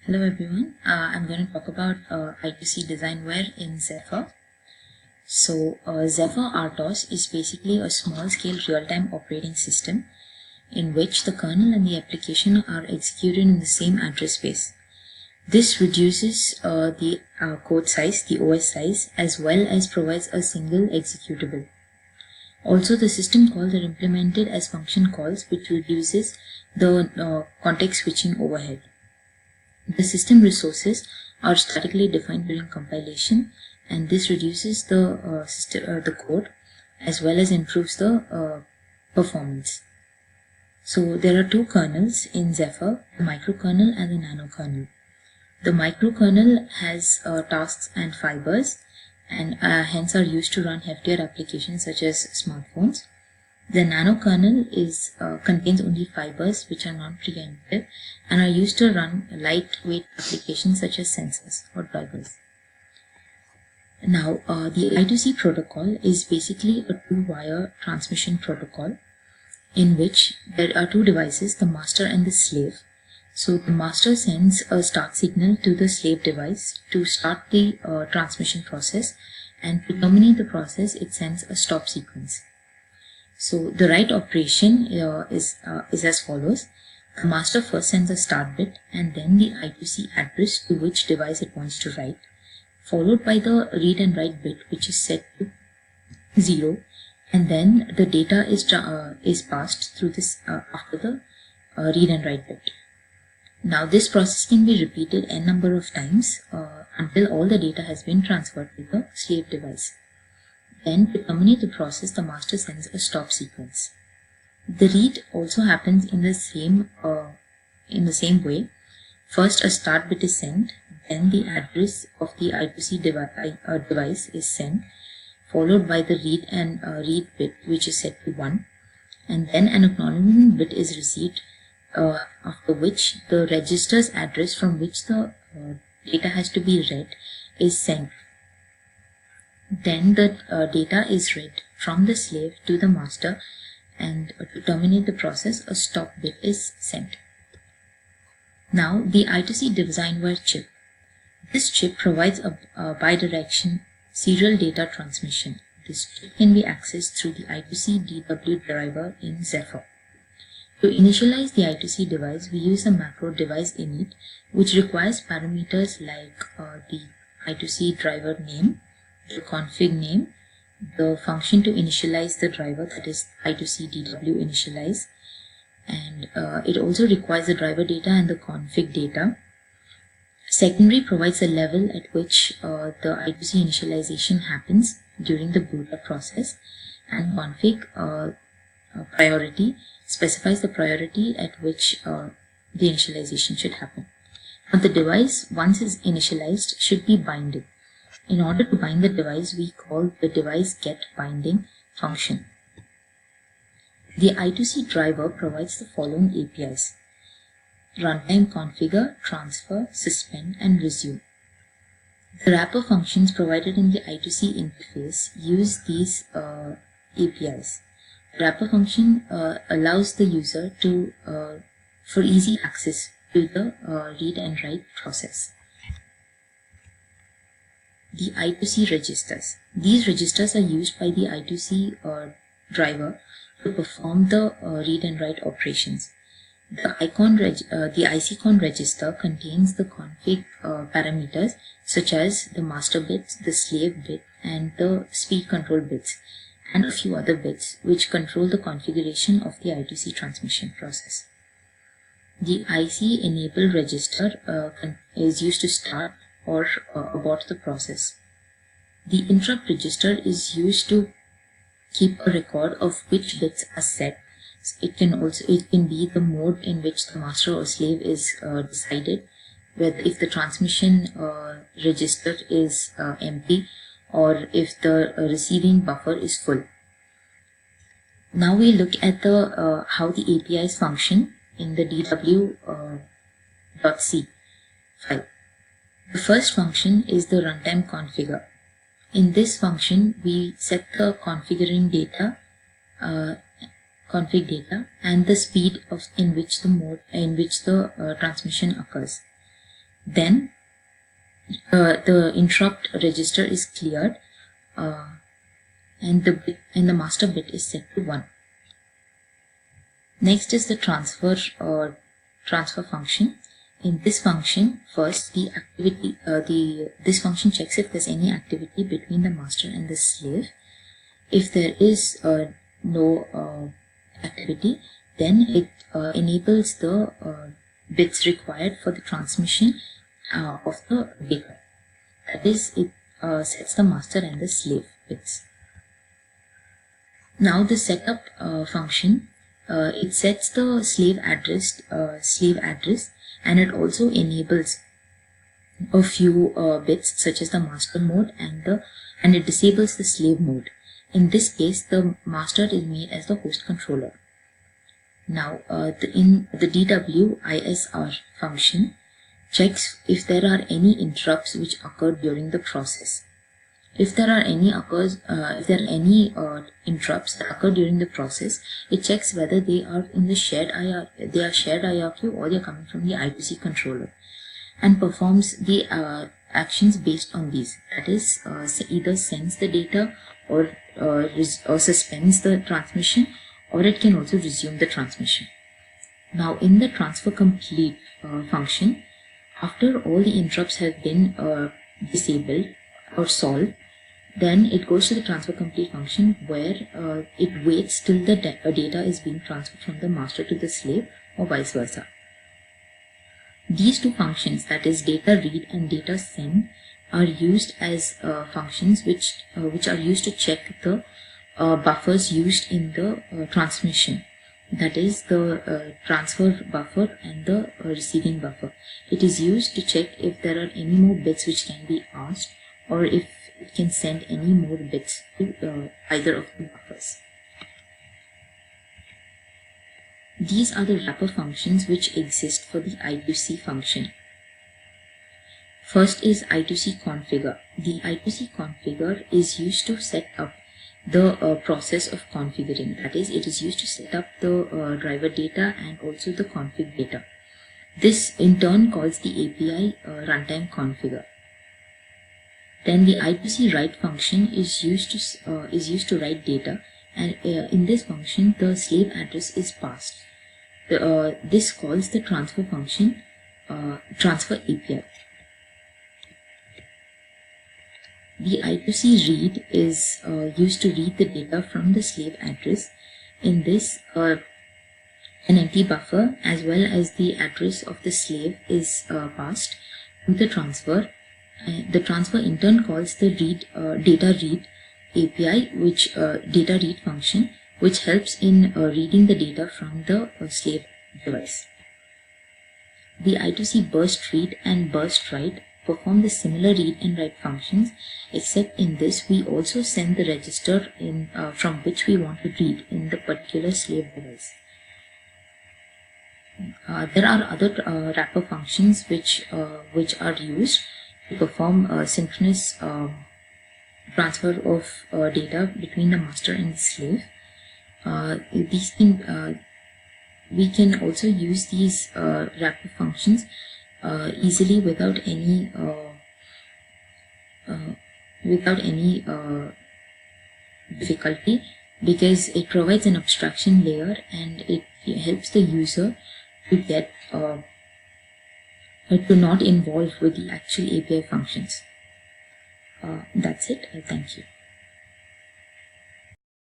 Hello everyone, I'm going to talk about I2C DesignWare in Zephyr. So Zephyr RTOS is basically a small-scale real-time operating system in which the kernel and the application are executed in the same address space. This reduces the code size, the OS size, as well as provides a single executable. Also, the system calls are implemented as function calls, which reduces the context switching overhead. The system resources are statically defined during compilation, and this reduces the code as well as improves the performance. So there are two kernels in Zephyr, the microkernel and the nanokernel. The microkernel has tasks and fibers, and hence are used to run heftier applications such as smartphones. The nanokernel contains only fibers which are non-preemptive and are used to run lightweight applications such as sensors or drivers. Now, the I2C protocol is basically a two-wire transmission protocol in which there are two devices, the master and the slave. So the master sends a start signal to the slave device to start the transmission process, and to terminate the process it sends a stop sequence. So the write operation is as follows. The master first sends a start bit and then the I2C address to which device it wants to write, followed by the read and write bit which is set to 0, and then the data is passed through this after the read and write bit. Now this process can be repeated n number of times until all the data has been transferred to the slave device. Then, to terminate the process, the master sends a stop sequence. The read also happens in the same way. First, a start bit is sent, then the address of the I2C device is sent, followed by the read and read bit, which is set to 1, and then an acknowledgement bit is received, after which the register's address from which the data has to be read is sent. Then the data is read from the slave to the master, and to terminate the process, a stop bit is sent. Now, the I2C DesignWare chip. This chip provides a bidirectional serial data transmission. This chip can be accessed through the I2C DW driver in Zephyr. To initialize the I2C device, we use a macro device init, which requires parameters like the I2C driver name, the config name, the function to initialize the driver, that is I2C DW initialize, and it also requires the driver data and the config data. Secondary provides a level at which the I2C initialization happens during the boot up process, and config priority specifies the priority at which the initialization should happen. Now the device, once is initialized, should be binded. In order to bind the device, we call the device get binding function. The I2C driver provides the following APIs: runtime configure, transfer, suspend, and resume. The wrapper functions provided in the I2C interface use these APIs. The wrapper function allows the user to for easy access to the read and write process. The I2C registers. These registers are used by the I2C driver to perform the read and write operations. The ICCon register contains the config parameters such as the master bits, the slave bit, and the speed control bits, and a few other bits which control the configuration of the I2C transmission process. The IC enable register is used to start or abort the process. The interrupt register is used to keep a record of which bits are set. It can be the mode in which the master or slave is decided, whether if the transmission register is empty or if the receiving buffer is full. Now we look at the how the APIs function in the dw.c file. The first function is the runtime configure. In this function, we set the config data and the speed in which the transmission occurs. Then the interrupt register is cleared, and the master bit is set to 1. Next is the transfer function. In this function, first the activity this function checks if there's any activity between the master and the slave. If there is no activity, then it enables the bits required for the transmission of the data. That is, it sets the master and the slave bits. Now the setup function, it sets the slave address, and it also enables a few bits such as the master mode and it disables the slave mode. In this case, the master is made as the host controller. Now, in the DWISR function checks if there are any interrupts which occur during the process. If there are any interrupts that occur during the process, it checks whether they are in the shared IRQ or they are coming from the I2C controller, and performs the actions based on these. That is, either sends the data or suspends the transmission, or it can also resume the transmission. Now, in the transfer complete function, after all the interrupts have been disabled or solved, then it goes to the transfer complete function, where it waits till the data is being transferred from the master to the slave, or vice versa. These two functions, that is data read and data send, are used as functions which are used to check the buffers used in the transmission. That is the transfer buffer and the receiving buffer. It is used to check if there are any more bits which can be asked, or if it can send any more bits to either of the buffers. These are the wrapper functions which exist for the I2C function. First is I2C configure. The I2C configure is used to set up the process of configuring. That is, it is used to set up the driver data and also the config data. This in turn calls the API runtime configure. Then the I2C write function is used to write data, and in this function the slave address is passed. This calls the transfer function transfer API. The I2C read is used to read the data from the slave address. In this, an empty buffer as well as the address of the slave is passed to the transfer. The transfer in turn calls the data read API, data read function, which helps in reading the data from the slave device. The I2C burst read and burst write perform the similar read and write functions, except in this we also send the register from which we want to read in the particular slave device. There are other wrapper functions which are used to perform synchronous transfer of data between the master and the slave. We can also use these wrapper functions easily without any difficulty, because it provides an abstraction layer and it helps the user to get to not involve with the actual API functions. That's it. Thank you.